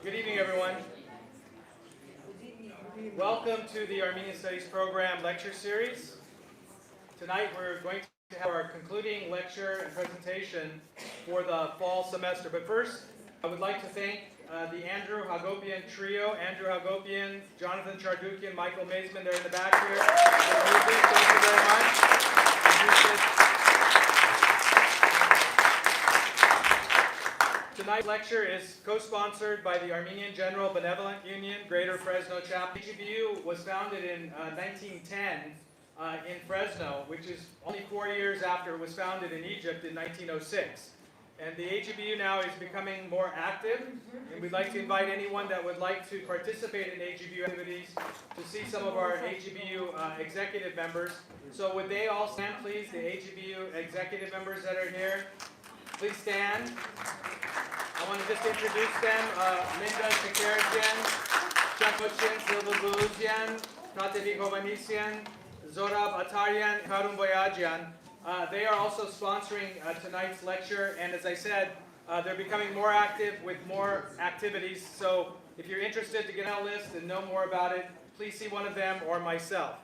Good evening, everyone. Welcome to the Armenian Studies Program lecture series. Tonight we're going to have our concluding lecture and presentation for the fall semester. But first, I would like to thank the Andrew Hagopian trio, Andrew Hagopian, Jonathan Chardukian, Michael Maisman, they're in the back here. Thank you very much. Tonight's lecture is co-sponsored by the Armenian General Benevolent Union, Greater Fresno Chapter. AGBU was founded in 1910 in Fresno, which is only 4 years after it was founded in Egypt in 1906. And the AGBU now is becoming more active, and we'd like to invite anyone that would like to participate in AGBU activities to see some of our AGBU executive members. So would they all stand, please, the AGBU executive members that are here? Please stand. I want to just introduce them. Linda Khatcherian, Chakochin, Silva Guluzian, Katevi Govanisian, Zorab Atarian, Harun Boyajian. They are also sponsoring tonight's lecture, and as I said, they're becoming more active with more activities. So if you're interested to get on a list and know more about it, please see one of them or myself.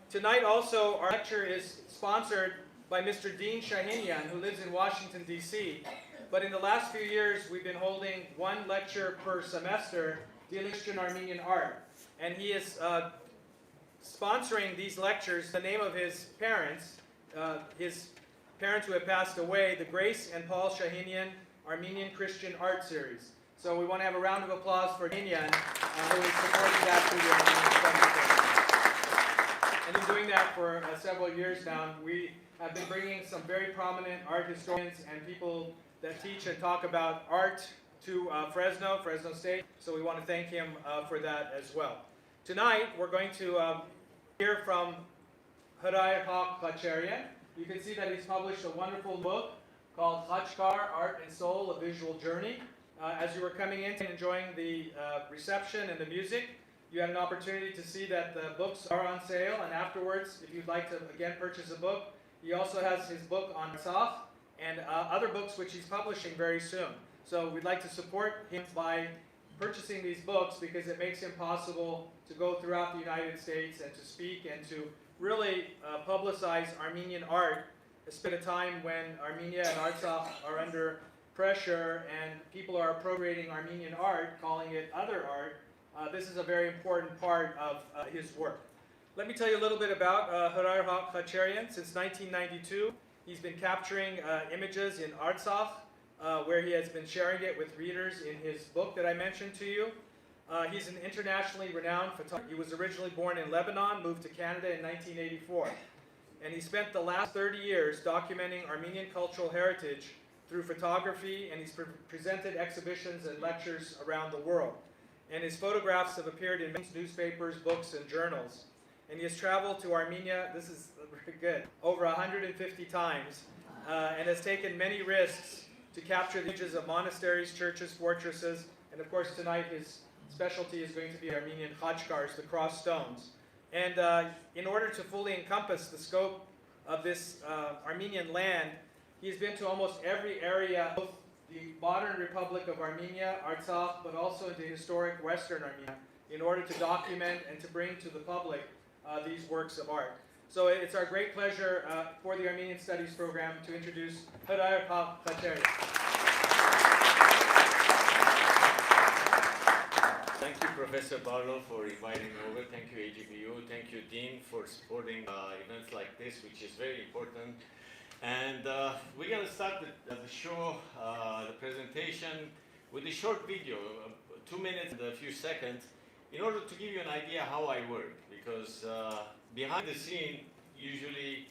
Tonight also, our lecture is sponsored by Mr. Dean Shahinian, who lives in Washington, D.C. But in the last few years, we've been holding one lecture per semester dealing with Christian Armenian art. And he is sponsoring these lectures in the name of his parents who have passed away, the Grace and Paul Shahinian Armenian Christian Art Series. So we want to have a round of applause for Shahinian, who is supporting that through the Armenian Studies Program. And in doing that for several years now, we have been bringing some very prominent art historians and people that teach and talk about art to Fresno State. So we want to thank him for that as well. Tonight, we're going to hear from Hrair Khatcherian. You can see that he's published a wonderful book called Khatchkar, Art and Soul, A Visual Journey. As you were coming in and enjoying the reception and the music, you had an opportunity to see that the books are on sale, and afterwards, if you'd like to again purchase a book, he also has his book on Saf and other books which he's publishing very soon. So we'd like to support him by purchasing these books because it makes it possible to go throughout the United States and to speak and to really publicize Armenian art, especially at a time when Armenia and Artsakh are under pressure and people are appropriating Armenian art, calling it other art. This is a very important part of his work. Let me tell you a little bit about Hrair Khatcherian. Since 1992, he's been capturing images in Artsakh, where he has been sharing it with readers in his book that I mentioned to you. He's an internationally renowned photographer. He was originally born in Lebanon, moved to Canada in 1984. And he spent the last 30 years documenting Armenian cultural heritage through photography, and he's presented exhibitions and lectures around the world. And his photographs have appeared in newspapers, books, and journals. And he has traveled to Armenia, this is very good, over 150 times, and has taken many risks to capture the images of monasteries, churches, fortresses, and of course tonight his specialty is going to be Armenian Khatchkars, the cross stones. And in order to fully encompass the scope of this Armenian land, he's been to almost every area of the modern Republic of Armenia, Artsakh, but also into historic Western Armenia, in order to document and to bring to the public these works of art. So it's our great pleasure for the Armenian Studies Program to introduce Hrair Khatcherian. Thank you, Professor Barlow, for inviting me over. Thank you, AGBU. Thank you, Dean, for supporting events like this, which is very important. And we're going to start the show, the presentation, with a short video, 2 minutes and a few seconds, in order to give you an idea how I work. Because behind the scene, usually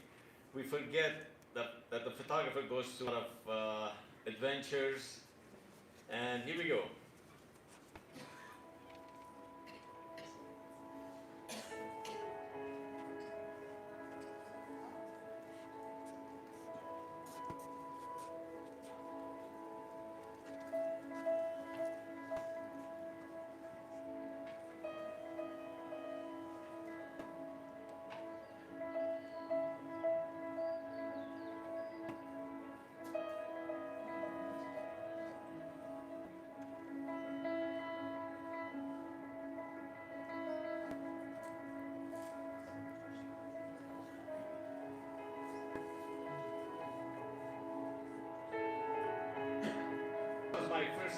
we forget that the photographer goes through a lot of adventures. And here we go.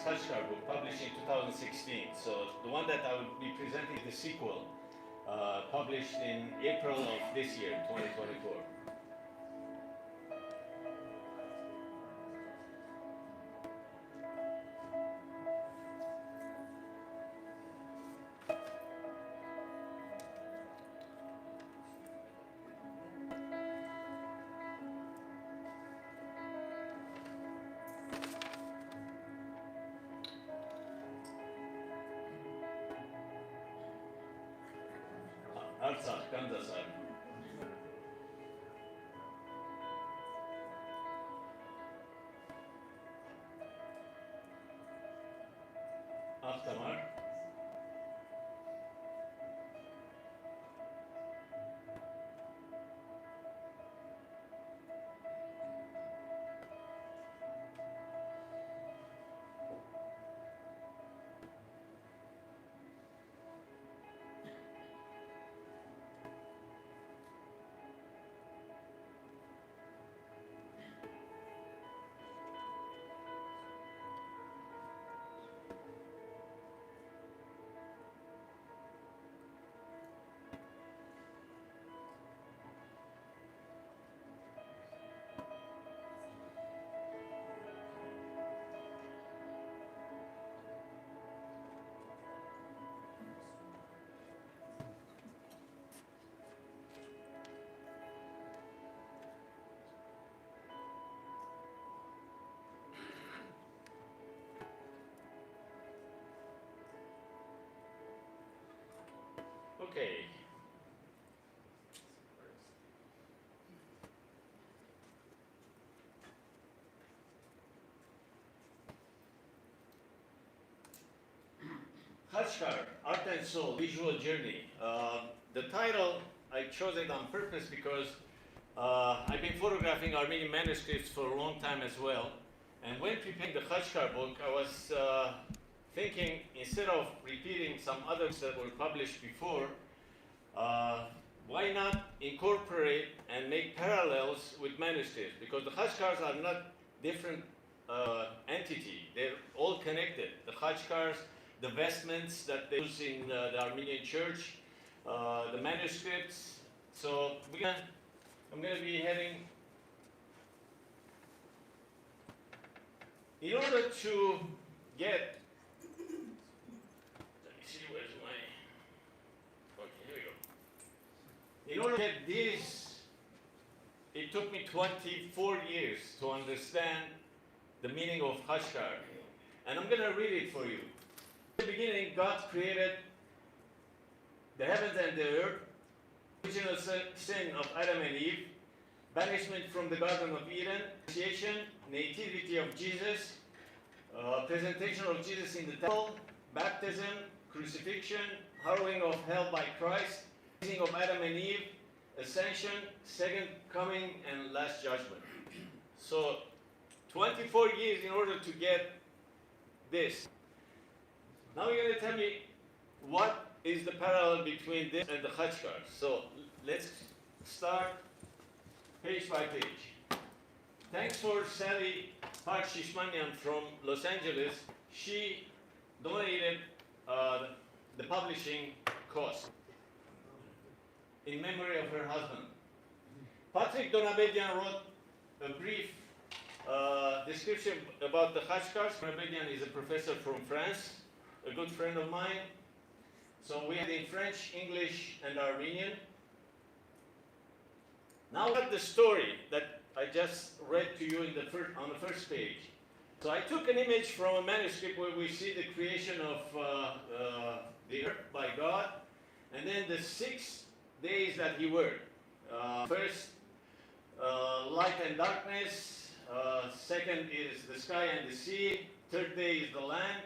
first Khatchkar book published in 2016. So the one that I will be presenting is the sequel, published in April of this year, 2024. Artsakh, Kandasar. Aftamar. Okay. Khatchkar, Art and Soul, Visual Journey. The title, I chose it on purpose because I've been photographing Armenian manuscripts for a long time as well. And when preparing the Khatchkar book, I was thinking, instead of repeating some others that were published before, why not incorporate and make parallels with manuscripts? Because the Khatchkars are not different entity. They're all connected. The Khatchkars, the vestments that they use in the Armenian church, the manuscripts. So I'm going to be heading. In order to get, let me see, where's my, okay, here we go. In order to get this, it took me 24 years to understand the meaning of Khatchkar. And I'm going to read it for you. In the beginning, God created the heavens and the earth, original sin of Adam and Eve, banishment from the Garden of Eden, initiation, nativity of Jesus, presentation of Jesus in the temple, baptism, crucifixion, harrowing of hell by Christ, raising of Adam and Eve, ascension, second coming, and last judgment. So, 24 years in order to get this. Now you're going to tell me what is the parallel between this and the Khatchkars. So let's start page by page. Thanks for Sally Park-Shishmanian from Los Angeles. She donated the publishing cost in memory of her husband. Patrick Donabedian wrote a brief description about the Khatchkars. Donabedian is a professor from France, a good friend of mine. So we had in French, English, and Armenian. Now we have the story that I just read to you on the first page. So I took an image from a manuscript where we see the creation of the earth by God, and then the 6 days that He worked. First, light and darkness. Second is the sky and the sea. Third day is the land.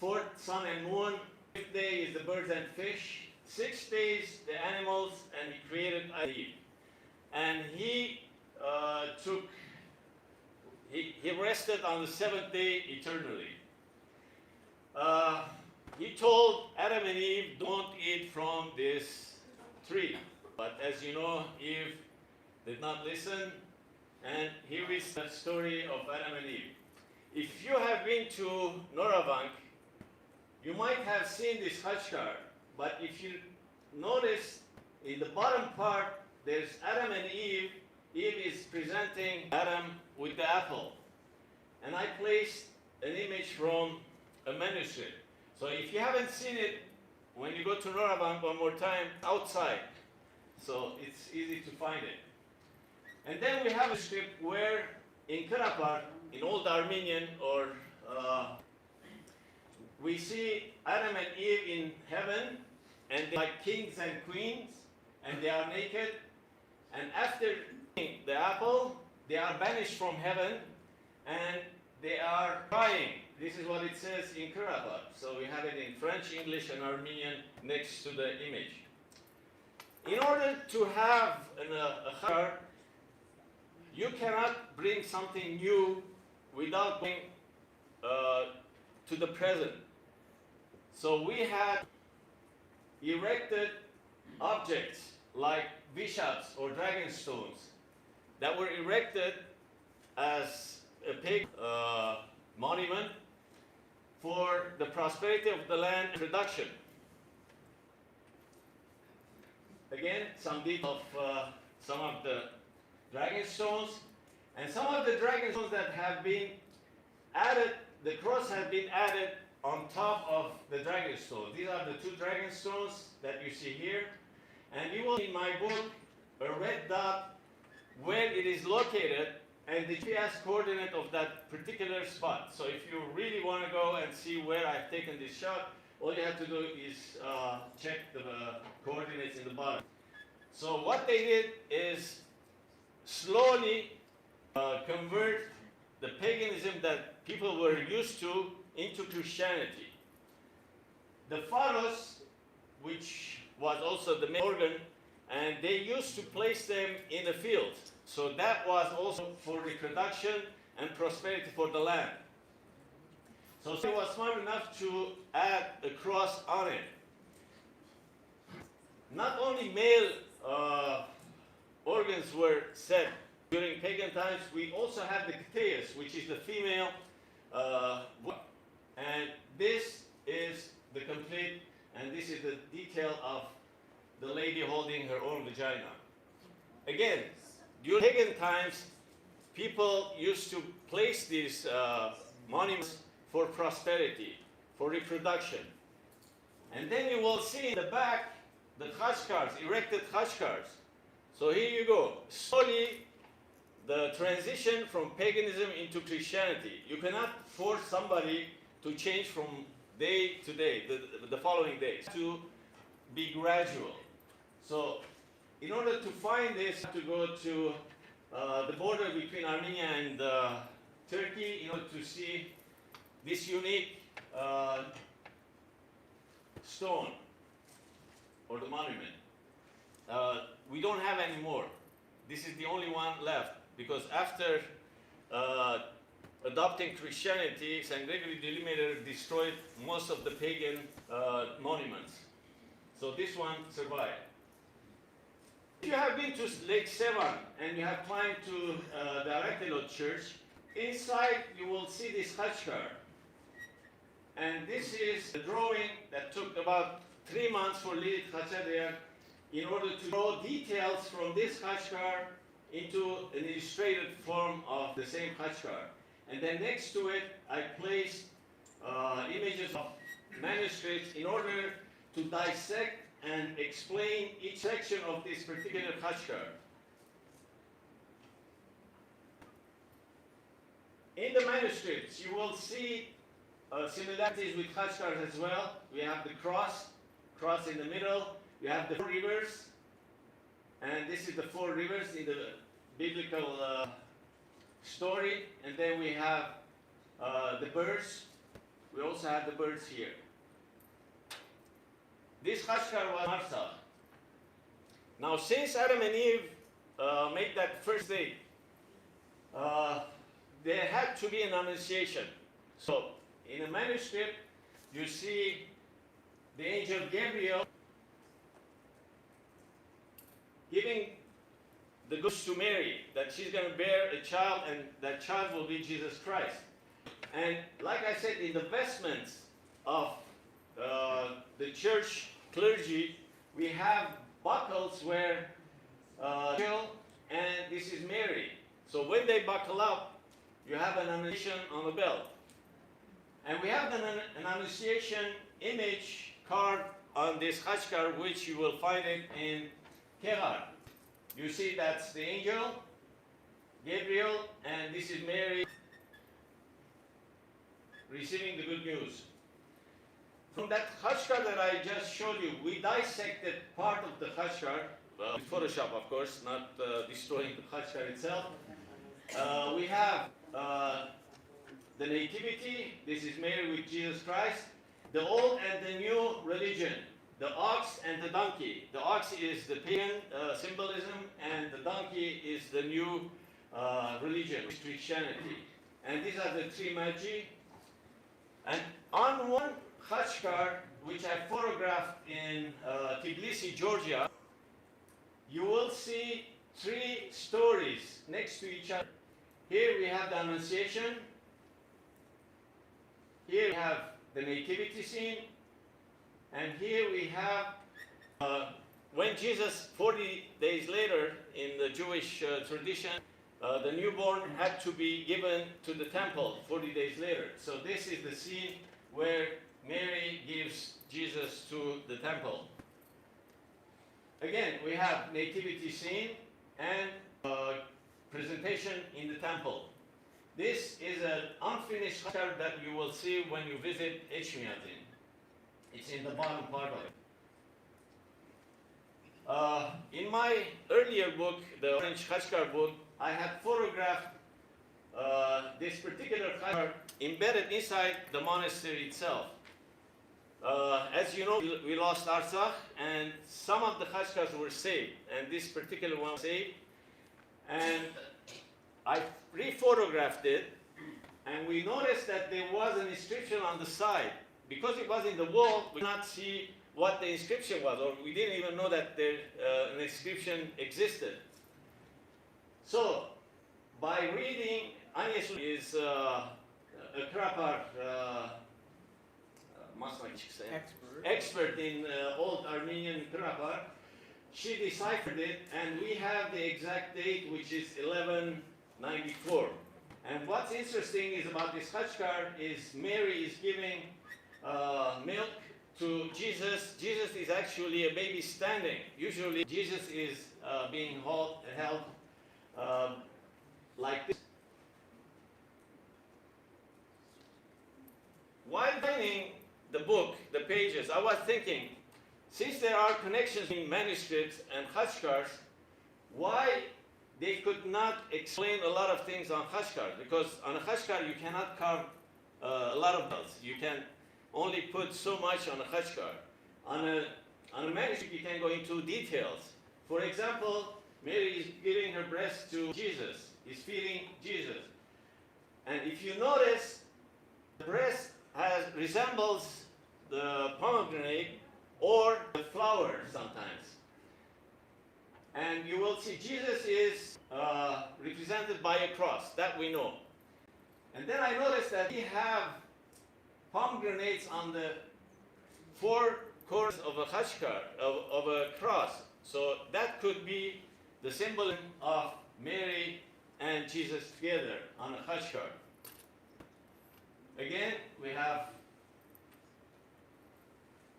Fourth, sun and moon. Fifth day is the birds and fish. 6 days, the animals, and He created Eve. And He He rested on the 7th day eternally. He told Adam and Eve, don't eat from this tree. But as you know, Eve did not listen. And here is the story of Adam and Eve. if you have been to Norabank, you might have seen this khatchkar, but if you notice in the bottom part, there's Adam and Eve. Eve is presenting Adam with the apple. And I placed an image from a manuscript. So if you haven't seen it, when you go to Norabank one more time, outside. So it's easy to find it. And then we have a script where in Khatchkar, in Old Armenian, or we see Adam and Eve in heaven, and they're like kings and queens, and they are naked. And after eating the apple, they are banished from heaven, and they are crying. This is what it says in Khatchkar. So we have it in French, English, and Armenian next to the image. In order to have a khatchkar, you cannot bring something new without going to the present. So we had erected objects like bishops or dragon stones that were erected as a pagan monument for the prosperity of the land and production. Again, some detail of some of the dragon stones, and some of the dragon stones that have been added, the cross has been added on top of the dragon stones. These are the two dragon stones that you see here, and you will see in my book a red dot where it is located and the GPS coordinate of that particular spot. So if you really want to go and see where I've taken this shot, all you have to do is check the coordinates in the bottom. So what they did is slowly convert the paganism that people were used to into Christianity. The pharos, which was also the main organ, and they used to place them in the field. So that was also for reproduction and prosperity for the land. So he was smart enough to add a cross on it. Not only male organs were set during pagan times, we also have the khatchkars, which is the female, and this is the complete, and this is the detail of the lady holding her own vagina. Again, during pagan times, people used to place these monuments for prosperity, for reproduction. And then you will see in the back the khatchkars, erected khatchkars. So here you go. Slowly, the transition from paganism into Christianity. You cannot force somebody to change from day to day, the following days, to be gradual. So in order to find this, you have to go to the border between Armenia and Turkey in order to see this unique stone or the monument. We don't have any more. This is the only one left, because after adopting Christianity, St. Gregory the Illuminator destroyed most of the pagan monuments. So this one survived. If you have been to Lake Sevan and you have climbed to the Arakelot Church, inside you will see this khatchkar. And this is a drawing that took about 3 months for Lily Khatcherian in order to draw details from this khatchkar into an illustrated form of the same khatchkar. And then next to it, I placed images of manuscripts in order to dissect and explain each section of this particular khatchkar. In the manuscripts, you will see similarities with khatchkars as well. We have the cross in the middle. We have the 4 rivers, and this is the 4 rivers in the biblical story. And then we have the birds. We also have the birds here. This khatchkar was Marsa. Now, since Adam and Eve made that first day, there had to be an annunciation. So, in a manuscript, you see the angel Gabriel giving the goods to Mary, that she's going to bear a child, and that child will be Jesus Christ. And like I said, in the vestments of the church clergy, we have buckles where and this is Mary. So when they buckle up, you have an annunciation on the belt. And we have an annunciation image carved on this khatchkar, which you will find it in Hrair. You see that's the angel, Gabriel, and this is Mary receiving the good news. From that khatchkar that I just showed you, we dissected part of the khatchkar, with Photoshop of course, not destroying the khatchkar itself. We have the nativity, this is Mary with Jesus Christ, the old and the new religion, the ox and the donkey. The ox is the pagan symbolism, and the donkey is the new religion, Christianity. And these are the three magi. And on one khatchkar, which I photographed in Tbilisi, Georgia, you will see three stories next to each other. Here we have the Annunciation. Here we have the nativity scene. And here we have when Jesus, 40 days later, in the Jewish tradition, the newborn had to be given to the temple 40 days later. So this is the scene where Mary gives Jesus to the temple. Again, we have nativity scene and presentation in the temple. This is an unfinished khatchkar that you will see when you visit Emblematic. It's in the bottom part of it. In my earlier book, the Orange Khatchkar book, I had photographed this particular khatchkar embedded inside the monastery itself. As you know, we lost Artsakh, and some of the khatchkars were saved, and this particular one was saved. And I re-photographed it, and we noticed that there was an inscription on the side. Because it was in the wall, we could not see what the inscription was, or we didn't even know that there, an inscription existed. So, by reading, Anya is a Krapar expert in old Armenian Krapar. She deciphered it, and we have the exact date, which is 1194. And what's interesting is about this khatchkar is Mary is giving milk to Jesus. Jesus is actually a baby standing. Usually Jesus is being held like this. While reading the book, the pages, I was thinking, since there are connections in manuscripts and khatchkars, why they could not explain a lot of things on khatchkar? Because on a khatchkar you cannot carve a lot of bells. You can only put so much on a khatchkar. On a manuscript you can go into details. For example, Mary is giving her breast to Jesus, is feeding Jesus. And if you notice, the breast resembles the pomegranate or the flower sometimes. And you will see Jesus is represented by a cross, that we know. And then I noticed that we have pomegranates on the four corners of a khatchkar, of a cross. So that could be the symbol of Mary and Jesus together on a khatchkar. Again, we have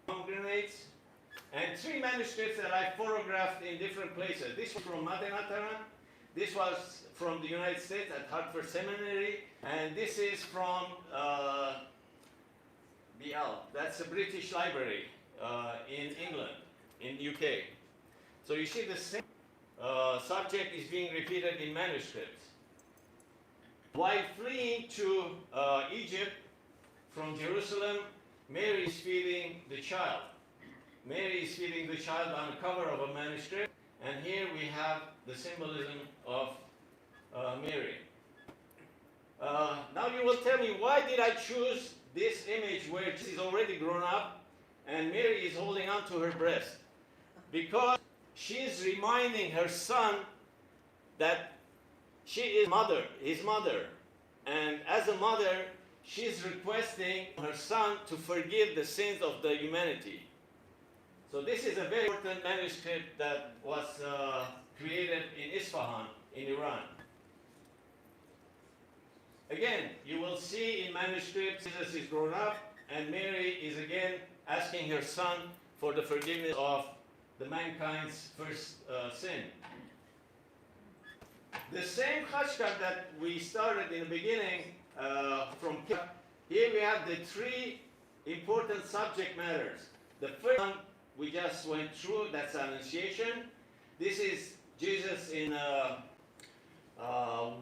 pomegranates and three manuscripts that I photographed in different places. This was from Madenataran, this was from the United States at Hartford Seminary, and this is from BL. That's a British library in England, in UK. So you see the same subject is being repeated in manuscripts. While fleeing to Egypt from Jerusalem, Mary is feeding the child. Mary is feeding the child on the cover of a manuscript, and here we have the symbolism of Mary. Now you will tell me, why did I choose this image where Jesus is already grown up and Mary is holding on to her breast? Because she is reminding her son that she is his mother, and as a mother, she's requesting her son to forgive the sins of the humanity. So this is a very important manuscript that was created in Isfahan, in Iran. Again, you will see in manuscripts Jesus is grown up and Mary is again asking her son for the forgiveness of the mankind's first sin. The same Khatchkar that we started in the beginning from here we have the three important subject matters. The first one we just went through, that's Annunciation. This is Jesus in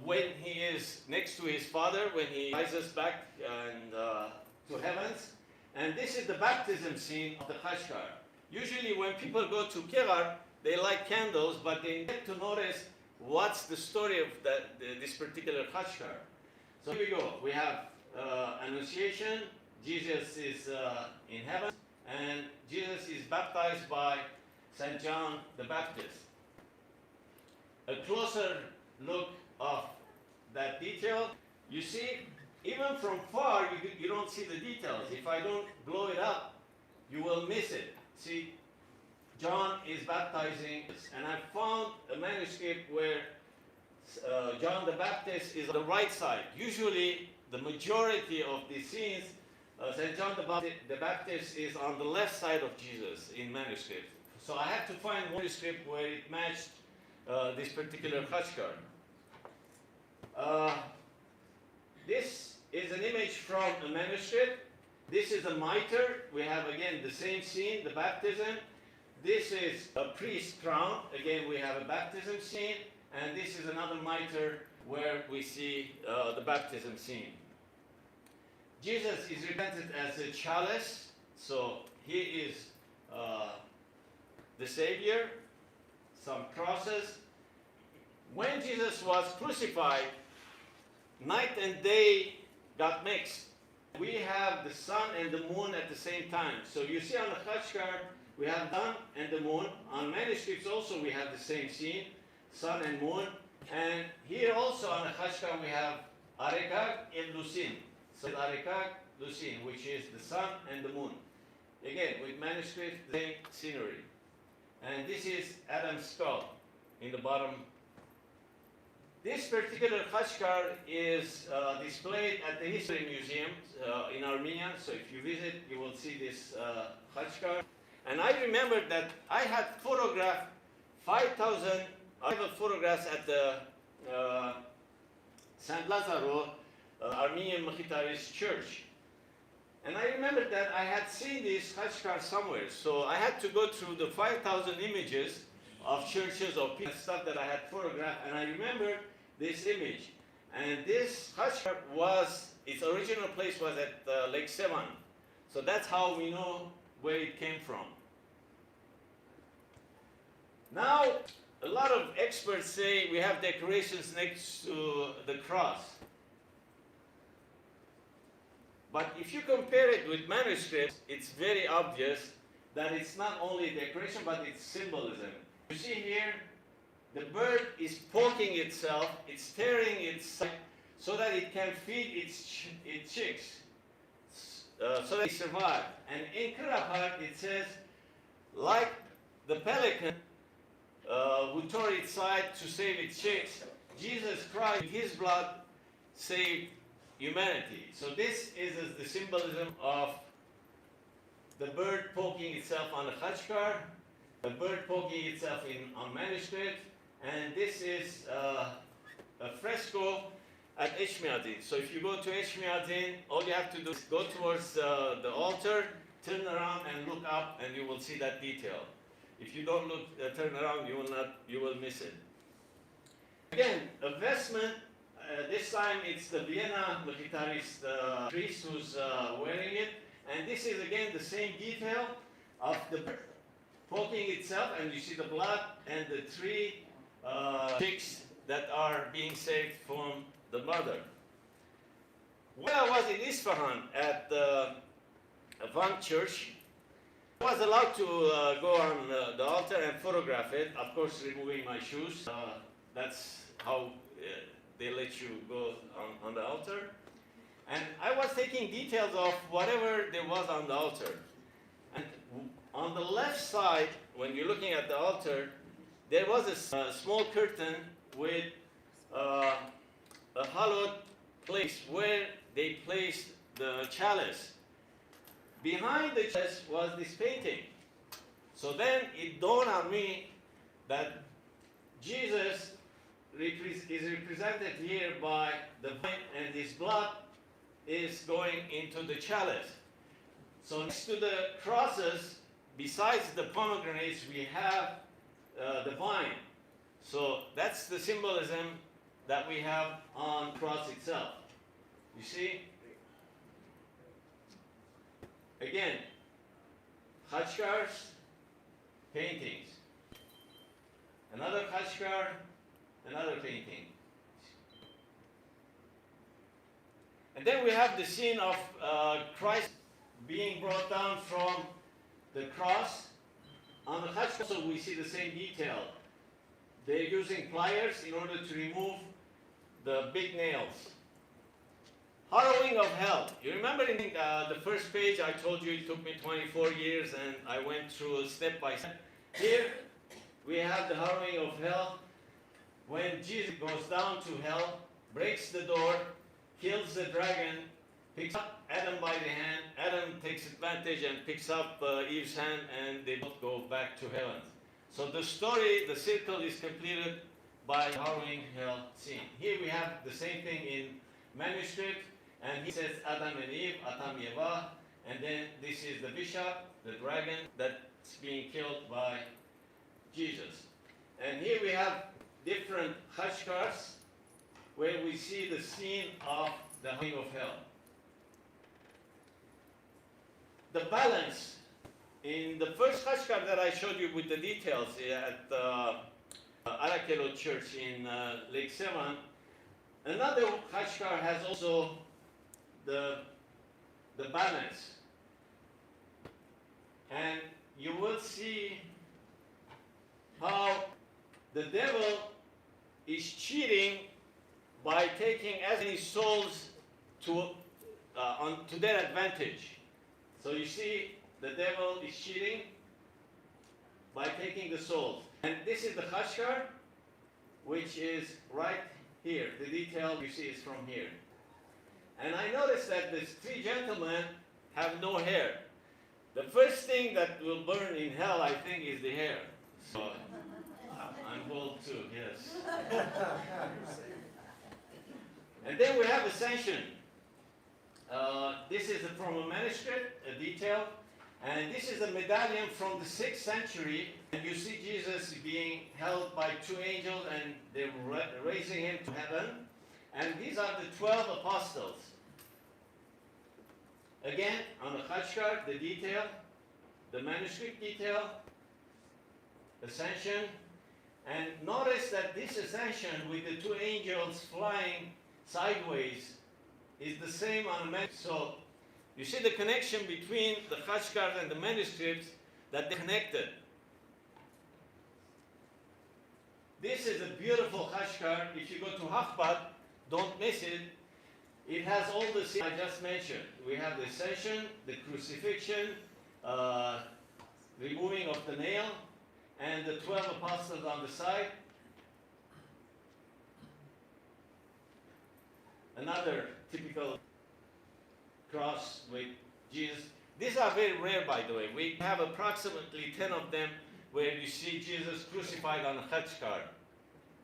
when he is next to his Father, when he rises back and to heavens. And this is the baptism scene of the Khatchkar. Usually when people go to Kirar, they light candles, but they get to notice what's the story of this particular Khatchkar. So here we go. We have Annunciation. Jesus is in heaven, and Jesus is baptized by St. John the Baptist. A closer look of that detail. You see, even from far, you don't see the details. If I don't blow it up, you will miss it. See, John is baptizing, and I found a manuscript where John the Baptist is on the right side. Usually, the majority of the scenes, St. John the Baptist is on the left side of Jesus in manuscript. So I had to find one manuscript where it matched this particular Khatchkar. This is an image from a manuscript. This is a mitre. We have again the same scene, the baptism. This is a priest's crown. Again, we have a baptism scene. And this is another mitre where we see the baptism scene. Jesus is represented as a chalice. So he is the Savior. Some crosses. When Jesus was crucified, night and day got mixed. We have the sun and the moon at the same time. So you see on the Khatchkar, we have sun and the moon. On manuscripts also we have the same scene, sun and moon. And here also on the Khatchkar we have Arekag and Lusin. So Arekag, Lusin, which is the sun and the moon. Again, with manuscript, the same scenery. And this is Adam's skull in the bottom. This particular Khatchkar is displayed at the History Museum in Armenia. So if you visit, you will see this Khatchkar. And I remember that I had photographed 5,000 photographs at the San Lazaro Armenian Khatcherian church. And I remember that I had seen this Khatchkar somewhere. So I had to go through the 5,000 images of churches or people, stuff that I had photographed. And I remember this image. And this Khatchkar its original place was at Lake Sevan. So that's how we know where it came from. Now, a lot of experts say we have decorations next to the cross. But if you compare it with manuscripts, it's very obvious that it's not only decoration, but it's symbolism. You see here, the bird is poking itself, it's tearing its side so that it can feed its chicks, so that it survive. And in Kırapar it says, like the pelican who tore its side to save its chicks, Jesus Christ, with his blood, saved humanity. So this is the symbolism of the bird poking itself on the Khatchkar, the bird poking itself on manuscript, and this is a fresco at Eshmiadin. So if you go to Eshmiadin, all you have to do is go towards the altar, turn around and look up, and you will see that detail. If you don't turn around, you will miss it. Again, a vestment. This time it's the Vienna Militarist priest who's wearing it, and this is again the same detail of the bird poking itself, and you see the blood and the three chicks that are being saved from the mother. When I was in Isfahan at the Van Church, I was allowed to go on the altar and photograph it, of course removing my shoes. That's how they let you go on the altar. And I was taking details of whatever there was on the altar. And on the left side, when you're looking at the altar, there was a small curtain with a hollowed place where they placed the chalice. Behind the chalice was this painting. So then it dawned on me that Jesus is represented here by the vine, and his blood is going into the chalice. So next to the crosses, besides the pomegranates, we have the vine. So that's the symbolism that we have on the cross itself. You see? Again, Khatchkars, paintings. Another Khatchkar, another painting. And then we have the scene of Christ being brought down from the cross. On the Khatchkar also we see the same detail. They're using pliers in order to remove the big nails. Harrowing of hell. You remember in the first page I told you it took me 24 years and I went through step by step. Here we have the harrowing of hell when Jesus goes down to hell, breaks the door, kills the dragon, picks up Adam by the hand. Adam takes advantage and picks up Eve's hand, and they both go back to heaven. So the story, the circle is completed by harrowing hell scene. Here we have the same thing in manuscript, and he says Adam and Eve, Adam Yeva, and then this is the bishop, the dragon, that's being killed by Jesus. And here we have different Khatchkars, where we see the scene of the harrowing of hell. The balance in the first Khatchkar that I showed you with the details at Arakelo Church in Lake Sevan, another Khatchkar has also the balance. And you will see how the devil is cheating by taking as many souls to their advantage. So you see, the devil is cheating by taking the souls. And this is the Khatchkar, which is right here. The detail you see is from here. And I noticed that these three gentlemen have no hair. The first thing that will burn in hell, I think, is the hair. So I'm bold too, yes. And then we have Ascension. This is from a manuscript, a detail, and this is a medallion from the 6th century, and you see Jesus being held by two angels, and they're raising him to heaven, and these are the 12 apostles. Again, on the Khatchkar, the detail, the manuscript detail, Ascension, and notice that this Ascension with the two angels flying sideways is the same on the manuscript. So you see the connection between the Khatchkars and the manuscripts, that they're connected. This is a beautiful Khatchkar. If you go to Hafbat, don't miss it. It has all the scenes I just mentioned. We have the Ascension, the crucifixion, removing of the nail, and the 12 apostles on the side. Another typical cross with Jesus. These are very rare, by the way. We have approximately 10 of them where you see Jesus crucified on a Khatchkar.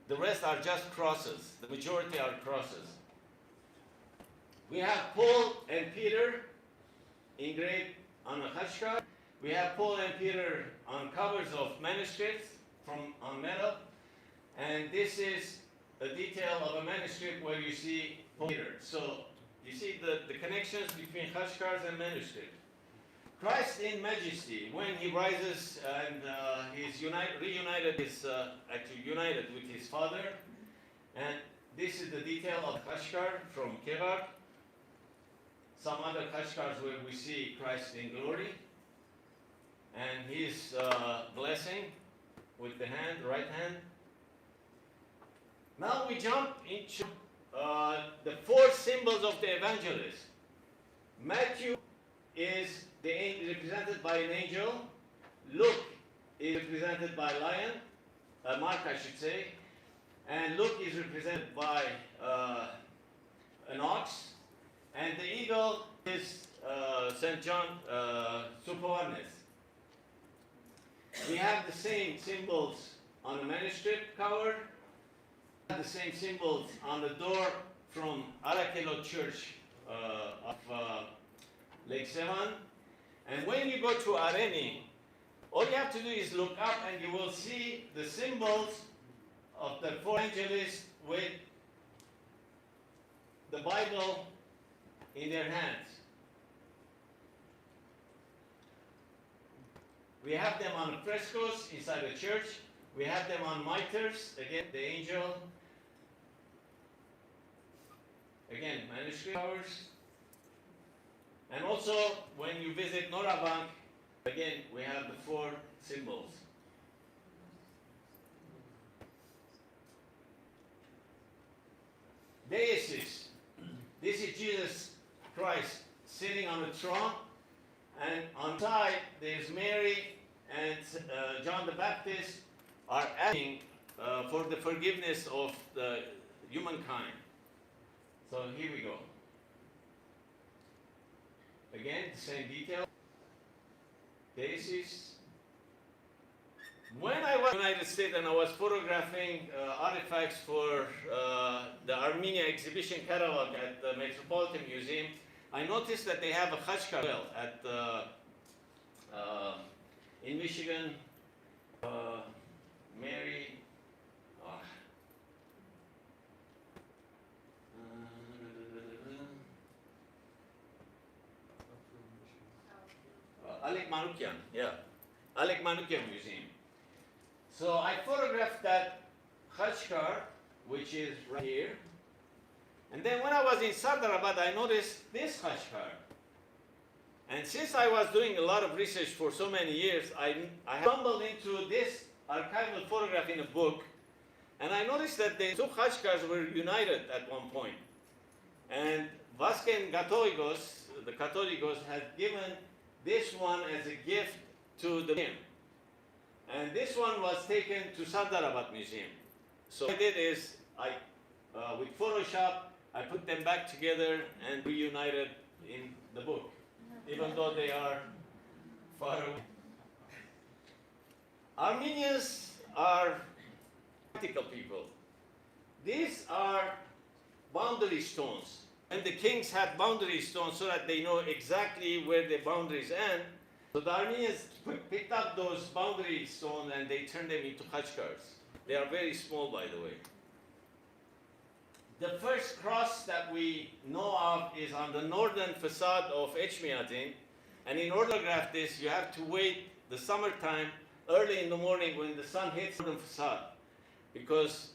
The rest are just crosses. The majority are crosses. We have Paul and Peter engraved on a Khatchkar. We have Paul and Peter on covers of manuscripts on metal. And this is a detail of a manuscript where you see Paul and Peter. So you see the connections between Khatchkars and manuscript. Christ in majesty, when he rises and he's united with his Father. And this is the detail of Khatchkar from Khatchkar. Some other Khatchkars where we see Christ in glory. And his blessing with the hand, right hand. Now we jump into the four symbols of the evangelist. Matthew is represented by an angel. Luke is represented by a lion. Mark, I should say. And Luke is represented by an ox. And the eagle is St. John Superwarnes. We have the same symbols on the manuscript cover, the same symbols on the door from Arakelo Church of Lake Sevan. And when you go to Areni, all you have to do is look up and you will see the symbols of the four evangelists with the Bible in their hands. We have them on frescoes inside the church. We have them on mitres, again, the angel. Again, manuscript covers. And also, when you visit Norabank, again, we have the four symbols. Deesis. This is Jesus Christ sitting on the throne. And on side, there's Mary and John the Baptist are asking for the forgiveness of the humankind. So here we go. Again, the same detail. Basis. When I was in the United States and I was photographing artifacts for the Armenia exhibition catalog at the Metropolitan Museum, I noticed that they have a Khatchkar well at in Michigan. Mary. Alec Manukyan, yeah. Alec Manukyan Museum. So I photographed that Khatchkar, which is right here. And then when I was in Sardarabad, I noticed this Khatchkar. And since I was doing a lot of research for so many years, I stumbled into this archival photograph in a book. And I noticed that the two Khatchkars were united at one point. And Vasken Katolikos, the Catholicos, had given this one as a gift to the museum. And this one was taken to Sardarabad Museum. So what I did is, with Photoshop, I put them back together and reunited in the book, even though they are far away. Armenians are practical people. These are boundary stones. And the kings had boundary stones so that they know exactly where the boundaries end. So the Armenians picked up those boundary stones and they turned them into Khatchkars. They are very small, by the way. The first cross that we know of is on the northern facade of Echmiadzin. And in order to photograph this, you have to wait the summertime, early in the morning when the sun hits the northern facade. Because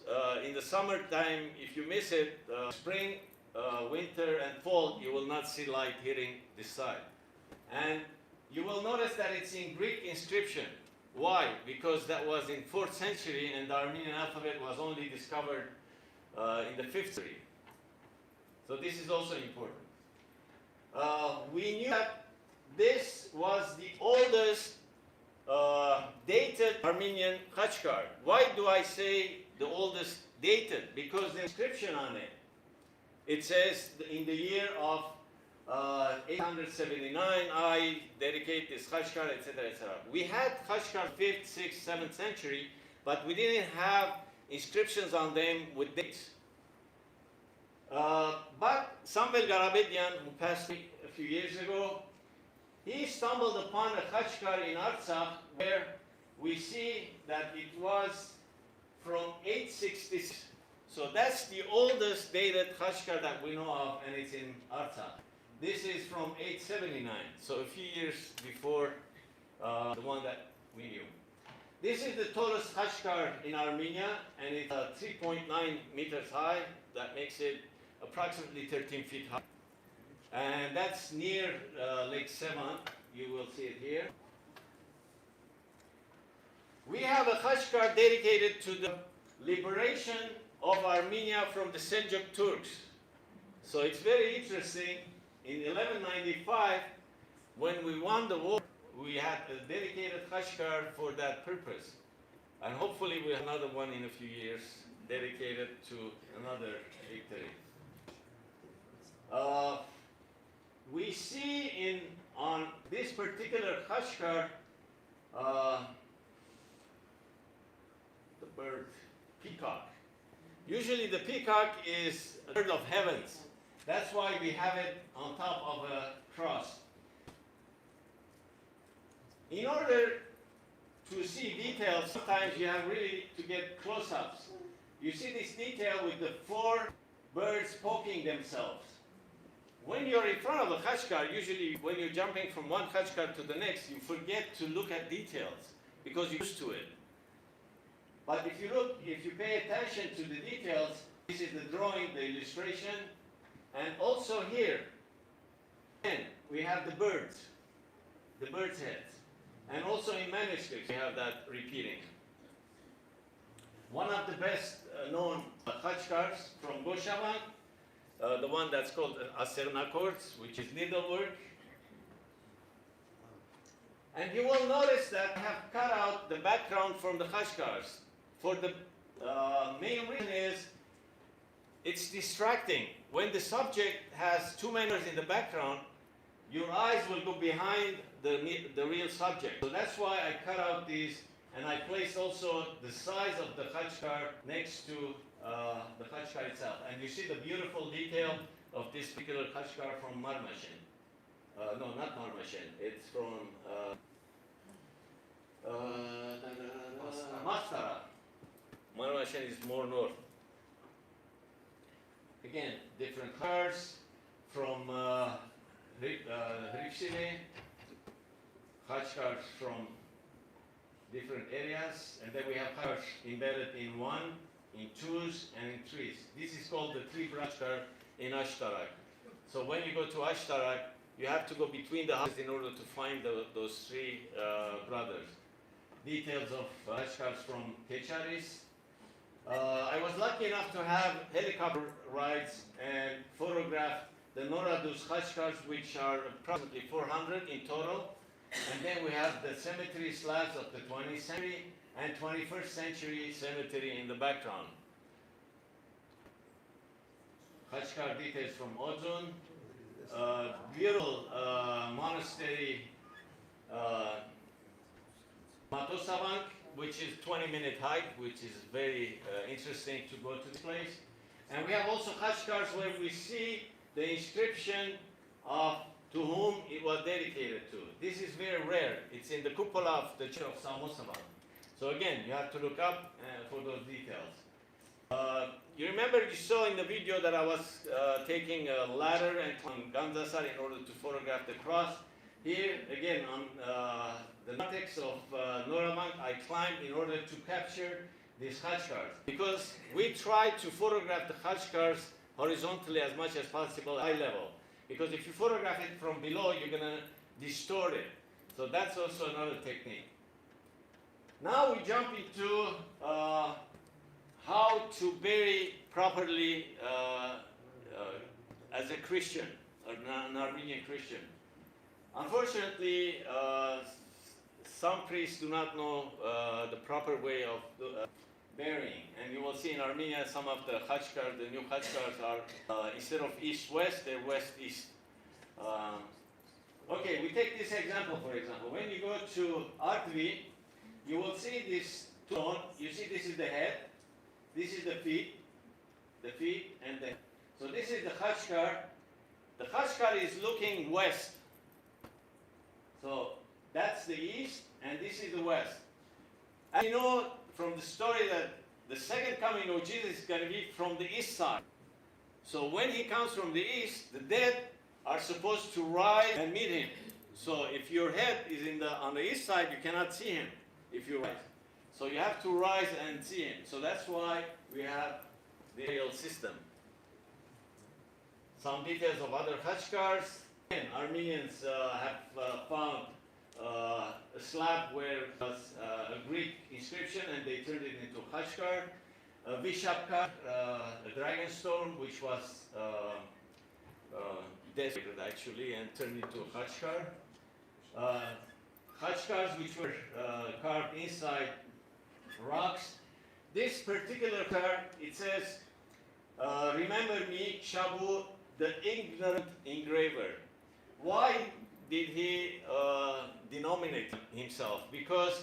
in the summertime, if you miss it, spring, winter and fall, you will not see light hitting this side. And you will notice that it's in Greek inscription. Why? Because that was in 4th century and the Armenian alphabet was only discovered in the 5th century. So this is also important. We knew that this was the oldest dated Armenian Khatchkar. Why do I say the oldest dated? Because the inscription on it, it says in the year of 879, I dedicate this Khatchkar, etc., etc. We had Khatchkar 5th, 6th, 7th century, but we didn't have inscriptions on them with dates. But Samuel Garabedian, who passed away a few years ago, he stumbled upon a Khatchkar in Artsakh where we see that it was from 866. So that's the oldest dated Khatchkar that we know of, and it's in Artsakh. This is from 879, so a few years before the one that we knew. This is the tallest Khatchkar in Armenia, and it's 3.9 meters high. That makes it approximately 13 feet high. And that's near Lake Sevan. You will see it here. We have a Khatchkar dedicated to the liberation of Armenia from the Seljuk Turks. So it's very interesting. In 1195, when we won the war, we had a dedicated Khatchkar for that purpose. And hopefully we'll have another one in a few years dedicated to another victory. We see on this particular Khatchkar the bird peacock. Usually the peacock is a bird of heavens. That's why we have it on top of a cross. In order to see details, sometimes you have really to get close-ups. You see this detail with the 4 birds poking themselves. When you're in front of a Khatchkar, usually when you're jumping from one Khatchkar to the next, you forget to look at details because you're used to it. But if you pay attention to the details, this is the drawing, the illustration, and also here, again, we have the birds' heads. And also in manuscripts, we have that repeating. One of the best known Khatchkars from Goshavan, the one that's called Asernakors, which is needlework. And you will notice that I have cut out the background from the Khatchkars. For the main reason is it's distracting. When the subject has too many in the background, your eyes will go behind the real subject. So that's why I cut out these, and I placed also the size of the Khatchkar next to the Khatchkar itself. And you see the beautiful detail of this particular Khatchkar from Marmashen. No, not Marmashen. It's from Mastara. Marmashen is more north. Again, different cars from Hripsile, Khatchkars from different areas, and then we have cars embedded in 1, in 2s, and in 3s. This is called the 3 Khatchkar in Ashtarak. So when you go to Ashtarak, you have to go between the houses in order to find those 3 brothers. Details of Khatchkars from Khatcheris. I was lucky enough to have helicopter rides and photograph the Noradus Khatchkars, which are approximately 400 in total. And then we have the cemetery slabs of the 20th century and 21st century cemetery in the background. Khatchkar details from Ozun. Beautiful monastery, Matosavank, which is 20-minute hike, which is very interesting to go to this place. And we have also Khatchkars where we see the inscription of to whom it was dedicated to. This is very rare. It's in the cupola of the Church of Samosavan. So again, you have to look up for those details. You remember you saw in the video that I was taking a ladder and on Ganzasar in order to photograph the cross. Here, again, on the narthex of Noramank, I climbed in order to capture these Khatchkars. Because we try to photograph the Khatchkars horizontally as much as possible at eye level. Because if you photograph it from below, you're going to distort it. So that's also another technique. Now we jump into how to bury properly as a Christian, or an Armenian Christian. Unfortunately, some priests do not know the proper way of burying. And you will see in Armenia some of the Khatchkars, the new Khatchkars are, instead of east-west, they're west-east. Okay, we take this example, for example. When you go to Artvi, you will see this tone. You see this is the head, this is the feet, and the head. So this is the Khatchkar. The Khatchkar is looking west. So that's the east, and this is the west. And you know from the story that the second coming of Jesus is going to be from the east side. So when he comes from the east, the dead are supposed to rise and meet him. So if your head is on the east side, you cannot see him if you rise. So you have to rise and see him. So that's why we have the burial system. Some details of other Khatchkars. Armenians have found a slab where it was a Greek inscription, and they turned it into Khatchkar. Vishapka, a dragon storm, which was desecrated actually and turned into a Khatchkar. Khatchkars, which were carved inside rocks. This particular card, it says, remember me, Shabu, the ignorant engraver. Why did he denominate himself? Because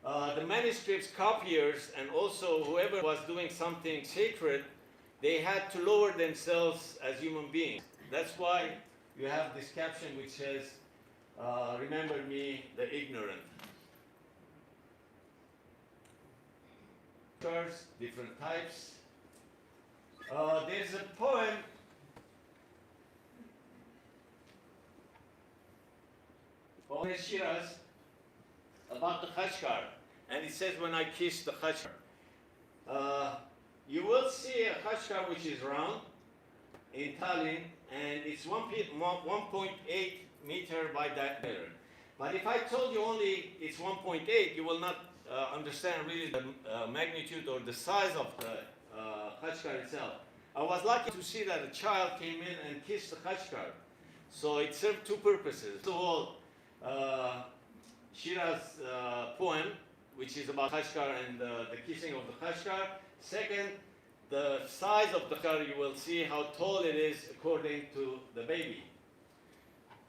the manuscripts copiers and also whoever was doing something sacred, they had to lower themselves as human beings. That's why you have this caption which says, remember me, the ignorant. Different types. There's a poem of Shiraz about the Khatchkar, and it says, when I kiss the Khatchkar. You will see a Khatchkar which is round in Tallinn, and it's 1.8 meter by that meter. But if I told you only it's 1.8, you will not understand really the magnitude or the size of the Khatchkar itself. I was lucky to see that a child came in and kissed the Khatchkar. So it served two purposes. First of all, Shiraz poem, which is about Khatchkar and the kissing of the Khatchkar. Second, the size of the Khatchkar, you will see how tall it is according to the baby,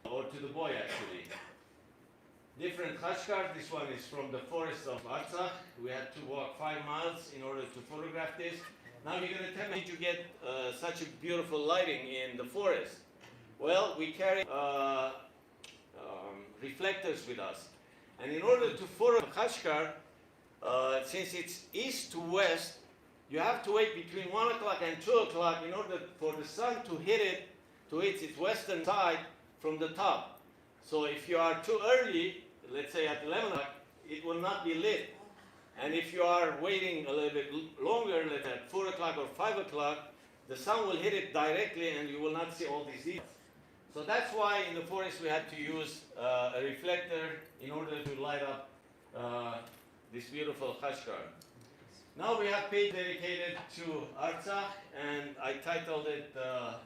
or to the boy actually. Different Khatchkars. This one is from the forest of Artsakh. We had to walk 5 miles in order to photograph this. Now you're going to tell me, did you get such a beautiful lighting in the forest? Well, we carry reflectors with us. And in order to photograph Khatchkar, since it's east to west, you have to wait between 1 o'clock and 2 o'clock in order for the sun to hit it, to its western side from the top. So if you are too early, let's say at 11 o'clock, it will not be lit. And if you are waiting a little bit longer, let's say at 4 o'clock or 5 o'clock, the sun will hit it directly and you will not see all these details. So that's why in the forest we had to use a reflector in order to light up this beautiful Khatchkar. Now we have a page dedicated to Artsakh, and I titled it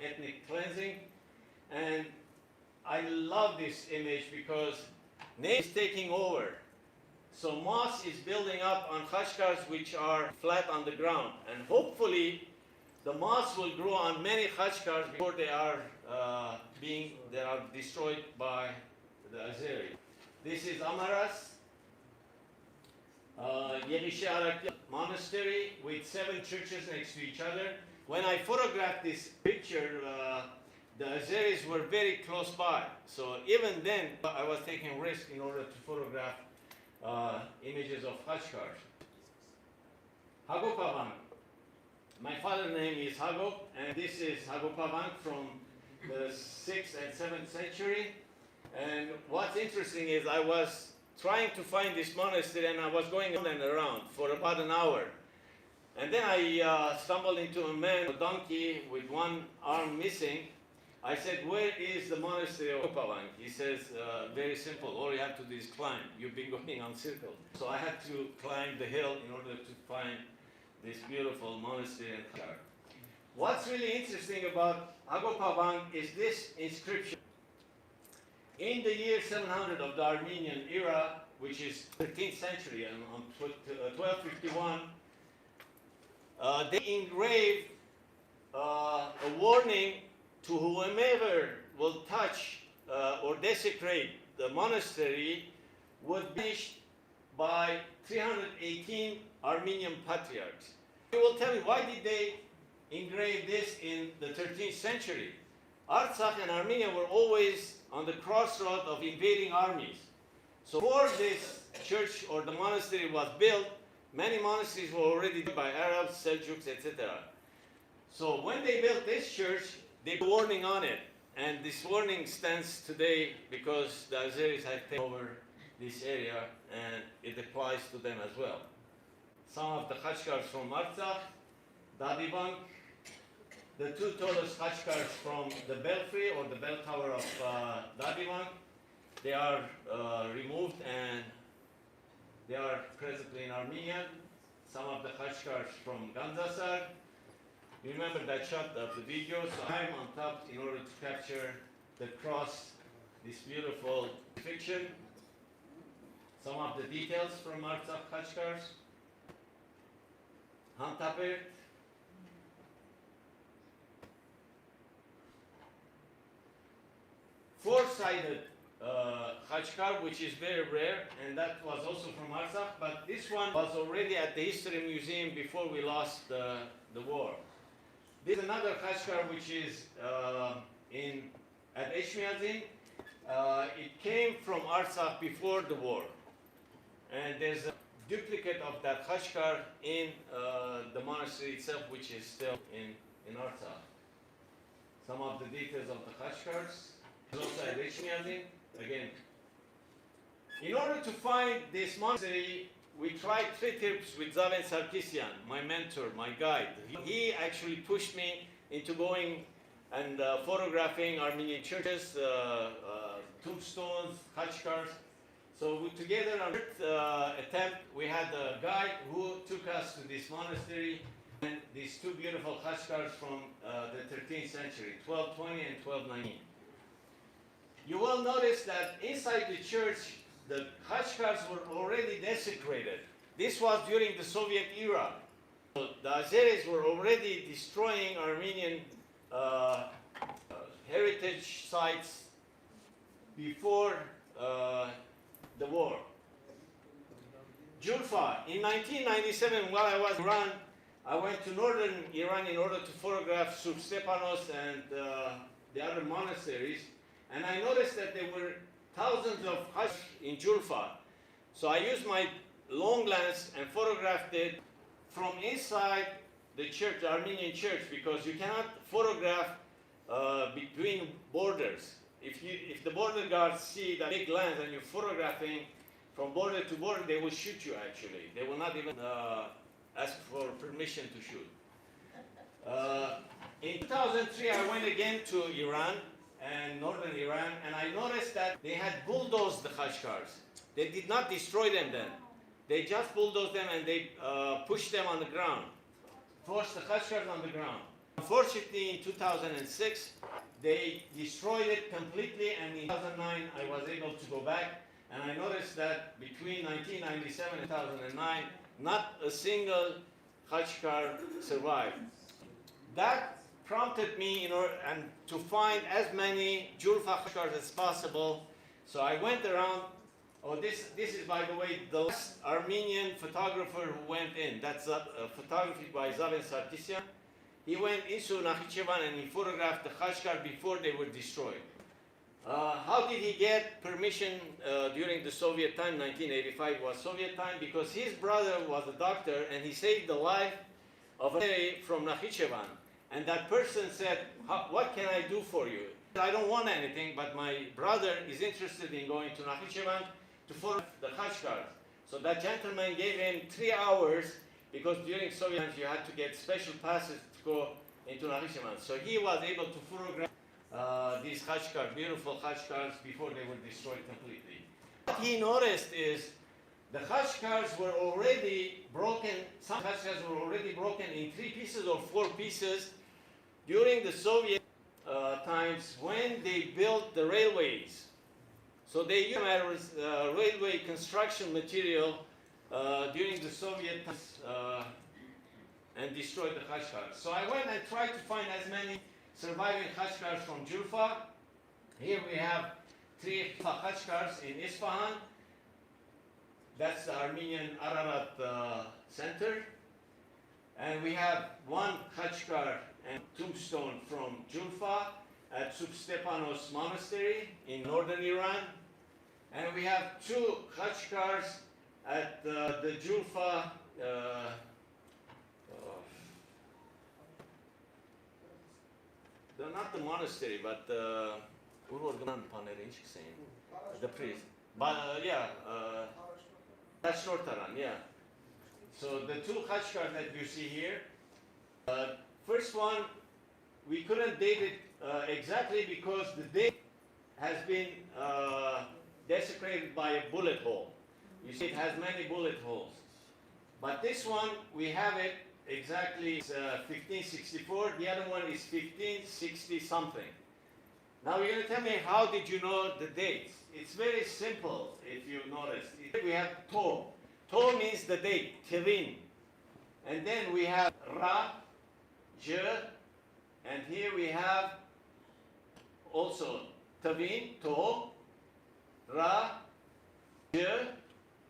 Ethnic Cleansing. And I love this image because nature is taking over. So moss is building up on Khatchkars which are flat on the ground. And hopefully the moss will grow on many Khatchkars before they are destroyed by the Azeri. This is Amaras, Yerishe monastery with 7 churches next to each other. When I photographed this picture, the Azeris were very close by. So even then, I was taking risk in order to photograph images of Khatchkars. Hagopavang. My father's name is Hagop, and this is Hagopavang from the 6th and 7th century. And what's interesting is I was trying to find this monastery, and I was going on and around for about an hour. And then I stumbled into a man, a donkey with one arm missing. I said, where is the monastery of Hagopavang? He says, very simple, all you have to do is climb. You've been going on circles. So I had to climb the hill in order to find this beautiful monastery and Khatchkar. What's really interesting about Hagopavang is this inscription. In the year 700 of the Armenian era, which is 13th century, and on 1251, they engraved a warning to whomever will touch or desecrate the monastery would be punished by 318 Armenian patriarchs. You will tell me, why did they engrave this in the 13th century? Artsakh and Armenia were always on the crossroad of invading armies. So before this church or the monastery was built, many monasteries were already built by Arabs, Seljuks, etc. So when they built this church, they put a warning on it. And this warning stands today because the Azeris have taken over this area, and it applies to them as well. Some of the Khatchkars from Artsakh, Dadivang, the 2 tallest Khatchkars from the belfry or the bell tower of Dadivang, they are removed and they are presently in Armenia. some of the Khatchkars from Gandzasar. You remember that shot of the video? So I'm on top in order to capture the cross, this beautiful fiction. Some of the details from Artsakh Khatchkars. Hantapert. Four-sided Khatchkar, which is very rare, and that was also from Artsakh, but this one was already at the History Museum before we lost the war. This is another Khatchkar which is at Eshmiadzin. It came from Artsakh before the war, and there's a duplicate of that Khatchkar in the monastery itself, which is still in Artsakh. Some of the details of the Khatchkars. Also at Eshmiadzin. Again, in order to find this monastery, we tried 3 trips with Zaven Sarkisian, my mentor, my guide. He actually pushed me into going and photographing Armenian churches, tombstones, Khatchkars. So together on the attempt, we had a guide who took us to this monastery and these 2 beautiful Khatchkars from the 13th century, 1220 and 1219. You will notice that inside the church, the Khatchkars were already desecrated. This was during the Soviet era. So the Azeris were already destroying Armenian heritage sites before the war. Julfa, in 1997, while I was in Iran, I went to northern Iran in order to photograph Substepanos and the other monasteries. And I noticed that there were thousands of khatch in Julfa. So I used my long lens and photographed it from inside the church, the Armenian church, because you cannot photograph between borders. If the border guards see that big lens and you're photographing from border to border, they will shoot you actually. They will not even ask for permission to shoot. In 2003, I went again to Iran and northern Iran, and I noticed that they had bulldozed the Khatchkars. They did not destroy them then. They just bulldozed them and they pushed them on the ground, forced the Khatchkars on the ground. Unfortunately, in 2006, they destroyed it completely, and in 2009, I was able to go back, and I noticed that between 1997 and 2009, not a single Khatchkar survived. That prompted me to find as many Julfa Khatchkars as possible. So I went around. Oh, this is, by the way, the last Armenian photographer who went in. That's a photography by Zaven Sarkisian. He went into Nakhichevan and he photographed the Khatchkar before they were destroyed. How did he get permission during the Soviet time? 1985 was Soviet time, because his brother was a doctor and he saved the life of a lady from Nakhichevan. And that person said, what can I do for you? I don't want anything, but my brother is interested in going to Nakhichevan to photograph the Khatchkars. So that gentleman gave him 3 hours, because during Soviet times you had to get special passes to go into Nakhichevan. So he was able to photograph these Khatchkars, beautiful Khatchkars, before they were destroyed completely. What he noticed is the Khatchkars were already broken, some Khatchkars were already broken in 3 pieces or 4 pieces during the Soviet times when they built the railways. So they used them as railway construction material during the Soviet times and destroyed the Khatchkars. So I went and tried to find as many surviving Khatchkars from Julfa. Here we have 3 Khatchkars in Isfahan. That's the Armenian Ararat Center. And we have 1 Khatchkar and tombstone from Julfa at Substepanos Monastery in northern Iran. And we have 2 Khatchkars at the Julfa not the monastery, but the priest. But that's Nortaran, yeah. So the 2 Khatchkars that you see here, first one, we couldn't date it exactly because the date has been desecrated by a bullet hole. You see it has many bullet holes. But this one, we have it exactly 1564. The other one is 1560 something. Now you're going to tell me, how did you know the dates? It's very simple, if you notice. We have to. To means the date, Tevin. And then we have Ra, Je, and here we have also Tevin, To, Ra, Je,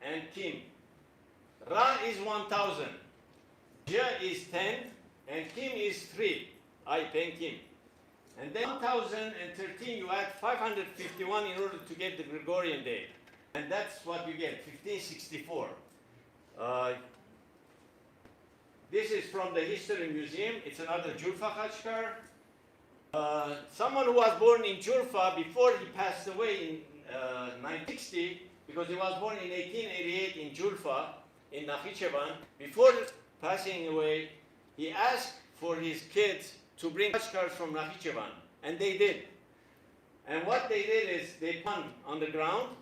and Kim. Ra is 1000, Je is 10, and Kim is 3. I 10 Kim. And then 1013, you add 551 in order to get the Gregorian date. And that's what you get, 1564. This is from the History Museum. It's another Julfa Khatchkar. Someone who was born in Julfa before he passed away in 1960, because he was born in 1888 in Julfa, in Nakhichevan. Before passing away, he asked for his kids to bring Khatchkars from Nakhichevan, and they did. And what they did is they put one on the ground,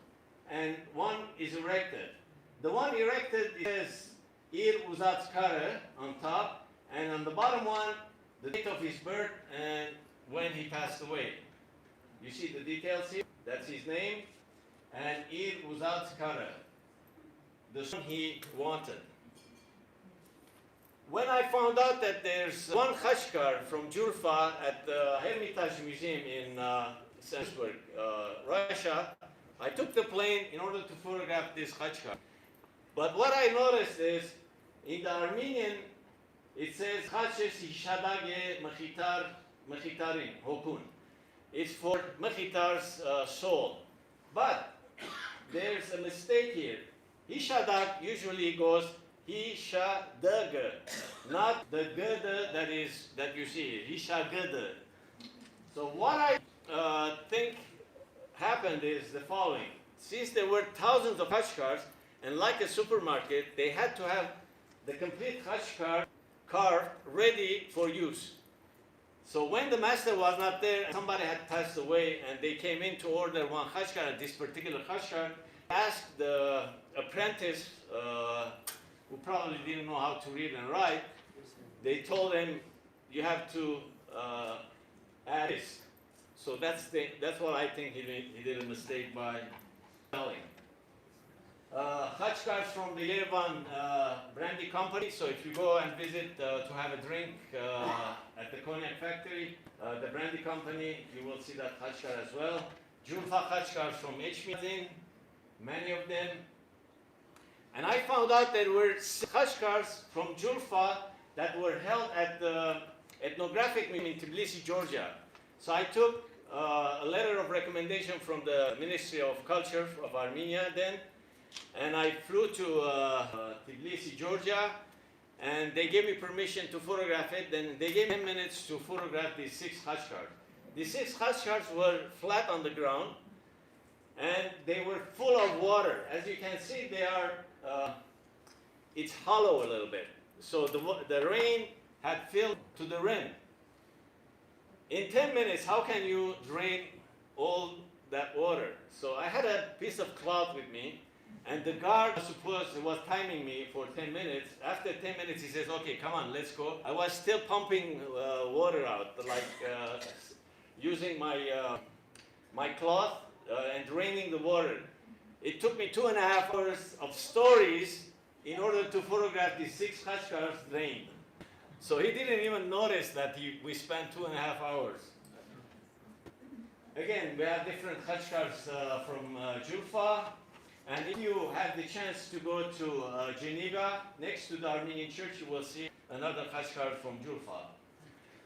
and one is erected. The one erected is Ir Uzatskare on top, and on the bottom one, the date of his birth and when he passed away. You see the details here? That's his name. And Ir Uzatskare, the son he wanted. When I found out that there's one Khatchkar from Julfa at the Hermitage Museum in St. Petersburg, Russia, I took the plane in order to photograph this Khatchkar. But what I noticed is, in the Armenian, it says Khatches Hishadage Mekhitarin Hokun. It's for Mekhitar's soul. But there's a mistake here. Hishadak usually goes Hishadage, not the Gede that you see, Hishagede. So what I think happened is the following. Since there were thousands of Khatchkars, and like a supermarket, they had to have the complete Khatchkar carved ready for use. So when the master was not there, somebody had passed away, and they came in to order one Khatchkar, this particular Khatchkar, asked the apprentice, who probably didn't know how to read and write, they told him, you have to add this. So that's what I think he did a mistake by telling. Khatchkars from the Yerevan brandy company. So if you go and visit to have a drink at the cognac factory, the brandy company, you will see that Khatchkar as well. Julfa Khatchkars from Echmedin, many of them. And I found out there were Khatchkars from Julfa that were held at the ethnographic museum in Tbilisi, Georgia. So I took a letter of recommendation from the Ministry of Culture of Armenia then, and I flew to Tbilisi, Georgia, and they gave me permission to photograph it. Then they gave me 10 minutes to photograph these 6 Khatchkars. The 6 Khatchkars were flat on the ground, and they were full of water. As you can see, they are, it's hollow a little bit. So the rain had filled to the rim. In 10 minutes, how can you drain all that water? So I had a piece of cloth with me, and the guard was timing me for 10 minutes. After 10 minutes, he says, okay, come on, let's go. I was still pumping water out, like using my cloth and draining the water. It took me 2.5 hours of stories in order to photograph the 6 Khatchkars drained. So he didn't even notice that we spent 2.5 hours. Again, we have different Khatchkars from Julfa. And if you have the chance to go to Geneva, next to the Armenian church, you will see another Khatchkar from Julfa.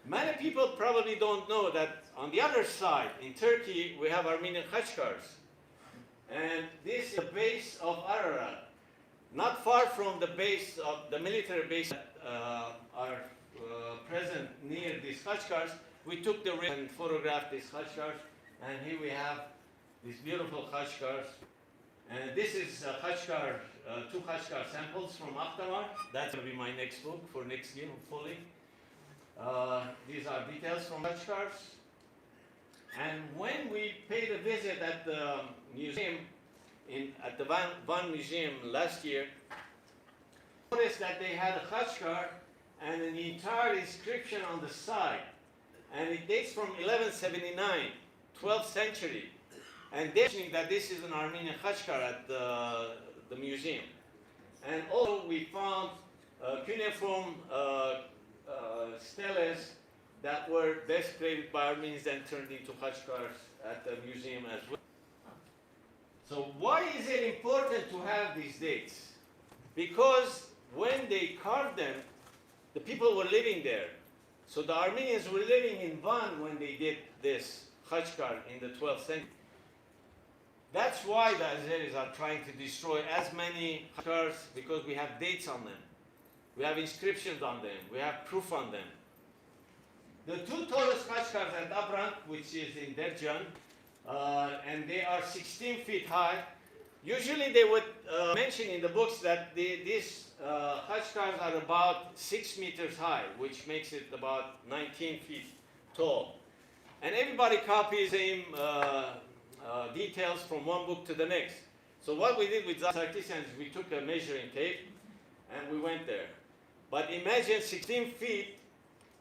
Many people probably don't know that on the other side, in Turkey, we have Armenian Khatchkars. And this is the base of Ararat. Not far from the base of the military base that are present near these Khatchkars, we took the risk and photographed these Khatchkars. And here we have these beautiful Khatchkars. And this is a Khatchkar, 2 Khatchkar samples from Akhtamar. That's going to be my next book for next year, hopefully. These are details from Khatchkars. And when we paid a visit at the museum, at the Van Museum last year, Notice that they had a khatchkar and an entire inscription on the side. And it dates from 1179, 12th century. And they're saying that this is an Armenian khatchkar at the museum. And also we found cuneiform steles that were desecrated by Armenians and turned into khatchkars at the museum as well. So why is it important to have these dates? Because when they carved them, the people were living there. So the Armenians were living in Van when they did this khatchkar in the 12th century. That's why the Azeris are trying to destroy as many khatchkars, because we have dates on them. We have inscriptions on them. We have proof on them. The two tallest khatchkars at Abrant, which is in Derjan, and they are 16 feet high. Usually they would mention in the books that these khatchkars are about 6 meters high, which makes it about 19 feet tall. And everybody copies the same details from one book to the next. So what we did with Sarkisian is we took a measuring tape and we went there. But imagine 16 feet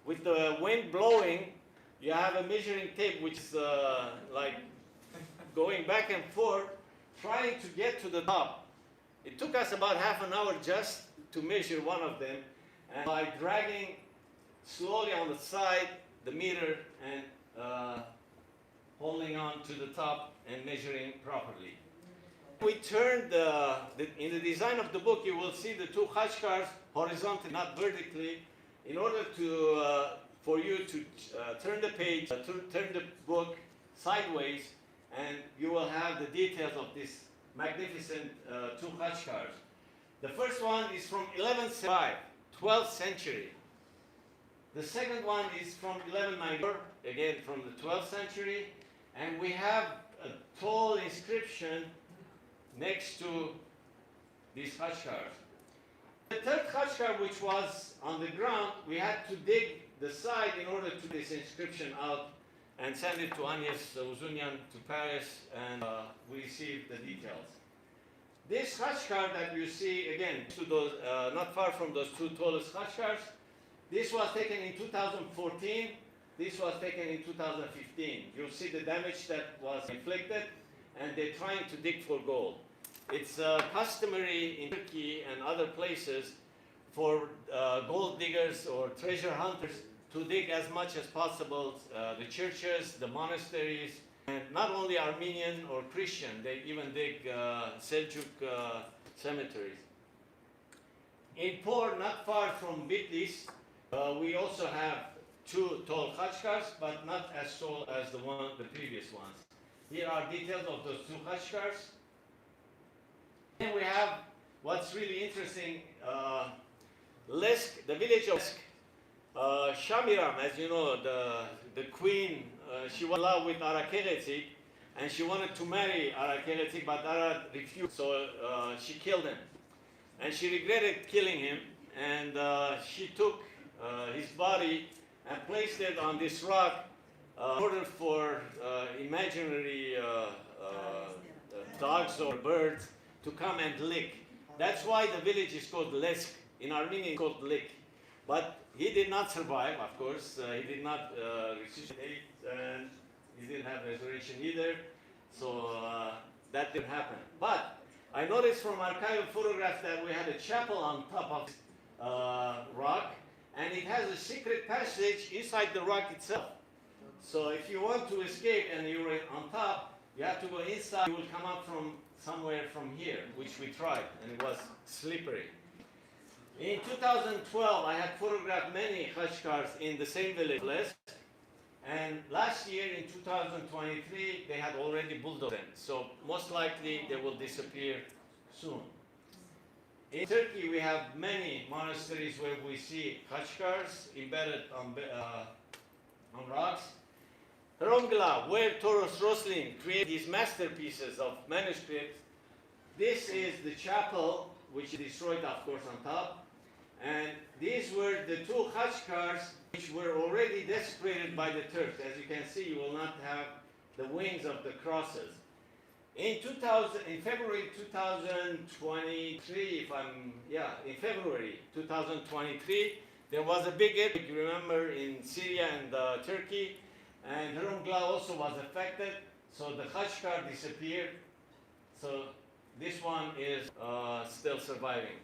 with the wind blowing, you have a measuring tape which is like going back and forth, trying to get to the top. It took us about half an hour just to measure one of them, and by dragging slowly on the side the meter and holding on to the top and measuring properly. We turned, in the design of the book, you will see the two khatchkars horizontally, not vertically, in order to, for you to turn the page, turn the book sideways, and you will have the details of this magnificent two khatchkars. The first one is from 1175, 12th century. The second one is from 1194, again from the 12th century, and we have a tall inscription next to these khatchkars. The third khatchkar, which was on the ground, we had to dig the side in order to get this inscription out and send it to Agnes Uzunian to Paris, and we received the details. This khatchkar that you see, again, to those, not far from those two tallest khatchkars, this was taken in 2014, this was taken in 2015. You'll see the damage that was inflicted, and they're trying to dig for gold. It's customary in Turkey and other places for gold diggers or treasure hunters to dig as much as possible the churches, the monasteries, and not only Armenian or Christian, they even dig Seljuk cemeteries. In Por, not far from Bitlis, we also have two tall khatchkars, but not as tall as the previous ones. Here are details of those two khatchkars. And we have what's really interesting, Lesk, the village of Lesk. Shamiram, as you know, the queen, she was in love with Arakeretik, and she wanted to marry Arakeretik, but Ara refused, so she killed him. And she regretted killing him, and she took his body and placed it on this rock in order for imaginary dogs or birds to come and lick. That's why the village is called Lesk. In Armenian it's called Lik. But he did not survive, of course. He did not resuscitate, and he didn't have resurrection either. So that didn't happen. But I noticed from archival photographs that we had a chapel on top of this rock, and it has a secret passage inside the rock itself. So if you want to escape and you're on top, you have to go inside. You will come up from somewhere from here, which we tried, and it was slippery. In 2012, I had photographed many khatchkars in the same village, and last year in 2023, they had already bulldozed them. So most likely they will disappear soon. In Turkey, we have many monasteries where we see khatchkars embedded on rocks. Romgla, where Toros Roslin created his masterpieces of manuscripts. This is the chapel, which is destroyed, of course, on top. And these were the two khatchkars which were already desecrated by the Turks. As you can see, you will not have the wings of the crosses. In February 2023, in February 2023, there was a big earthquake, you remember, in Syria and Turkey, and Hrair also was affected, so the Khatchkar disappeared. So this one is still surviving.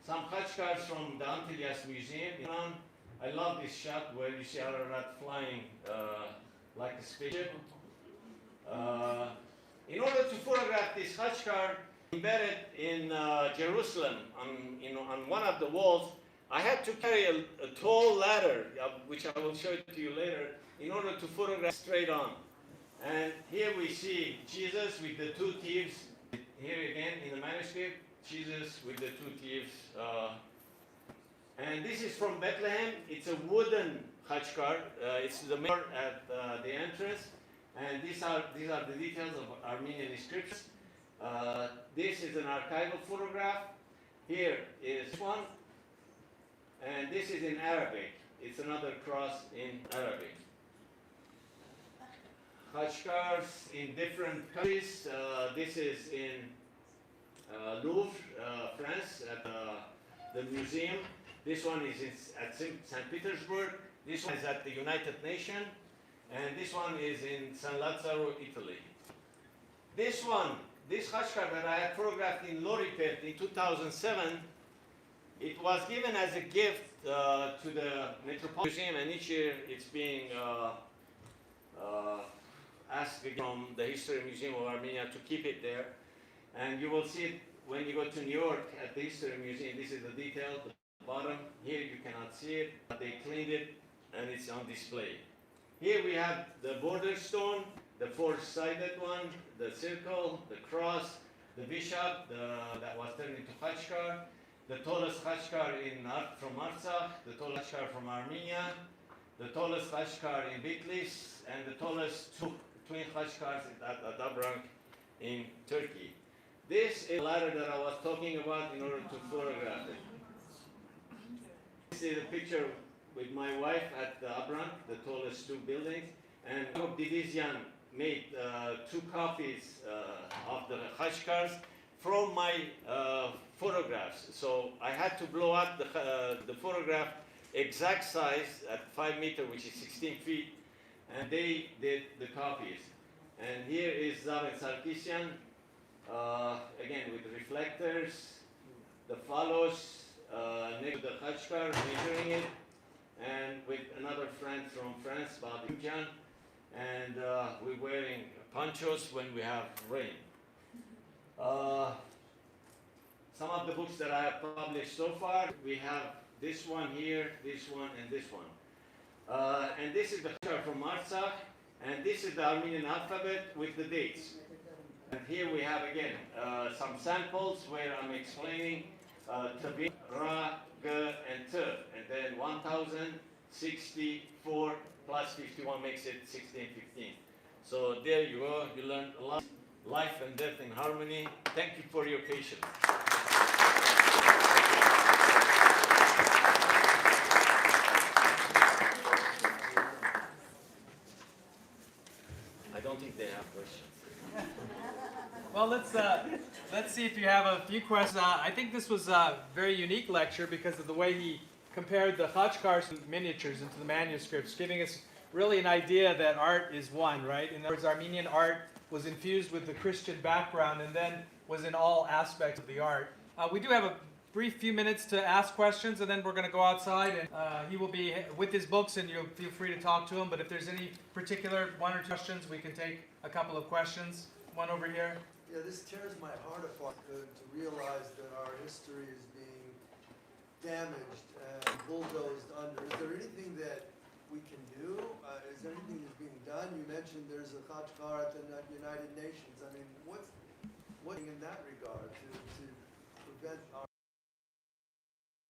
Some Khatchkars from the Antilles Museum in Iran. I love this shot where you see Ararat flying like a spaceship. In order to photograph this Khatchkar embedded in Jerusalem on one of the walls, I had to carry a tall ladder, which I will show it to you later, in order to photograph straight on. And here we see Jesus with the two thieves. Here again in the manuscript, Jesus with the two thieves. And this is from Bethlehem. It's a wooden Khatchkar. It's the mirror at the entrance. And these are the details of Armenian inscriptions. This is an archival photograph. Here is one. And this is in Arabic. It's another cross in Arabic. Khatchkars in different countries. This is in Louvre, France, at the museum. This one is at St. Petersburg. This one is at the United Nations. And this one is in San Lazzaro, Italy. This Khatchkar that I had photographed in Loripet in 2007, it was given as a gift to the Metropolitan Museum, and each year it's being asked from the History Museum of Armenia to keep it there. And you will see it when you go to New York at the History Museum. This is the detail, the bottom. Here you cannot see it, but they cleaned it and it's on display. Here we have the border stone, the four-sided one, the circle, the cross, the bishop that was turned into Khatchkar, the tallest Khatchkar from Artsakh, the tallest Khatchkar from Armenia, the tallest Khatchkar in Bitlis, and the tallest twin Khatchkars at Abrank in Turkey. This is the ladder that I was talking about in order to photograph it. This is a picture with my wife at Abrank, the tallest two buildings, and Division made two copies of the Khatchkars from my photographs. So I had to blow up the photograph exact size at 5 meters, which is 16 feet, and they did the copies. And here is Zaven Sarkisian, again with reflectors, the follows next to the Khatchkar, measuring it, and with another friend from France, Babimjan, and we're wearing ponchos when we have rain. Some of the books that I have published so far, we have this one here, this one, and this one. And this is the Khatchkar from Artsakh, and this is the Armenian alphabet with the dates. And here we have again some samples where I'm explaining Tabi, Ra, G, and T, and then 1064 plus 51 makes it 1615. So there you go, you learned a lot. Life and death in harmony. Thank you for your patience. I don't think they have questions. Well, let's see if you have a few questions. I think this was a very unique lecture because of the way he compared the Khatchkars miniatures into the manuscripts, giving us really an idea that art is one, right? In other words, Armenian art was infused with the Christian background and then was in all aspects of the art. We do have a brief few minutes to ask questions, and then we're going to go outside, and he will be with his books, and you'll feel free to talk to him. But if there's any particular one or two questions, we can take a couple of questions. One over here. Yeah, this tears my heart apart to realize that our history is being damaged and bulldozed under. Is there anything that we can do? Is there anything that's being done? You mentioned there's a Khatchkar at the United Nations. I mean, what's in that regard to prevent our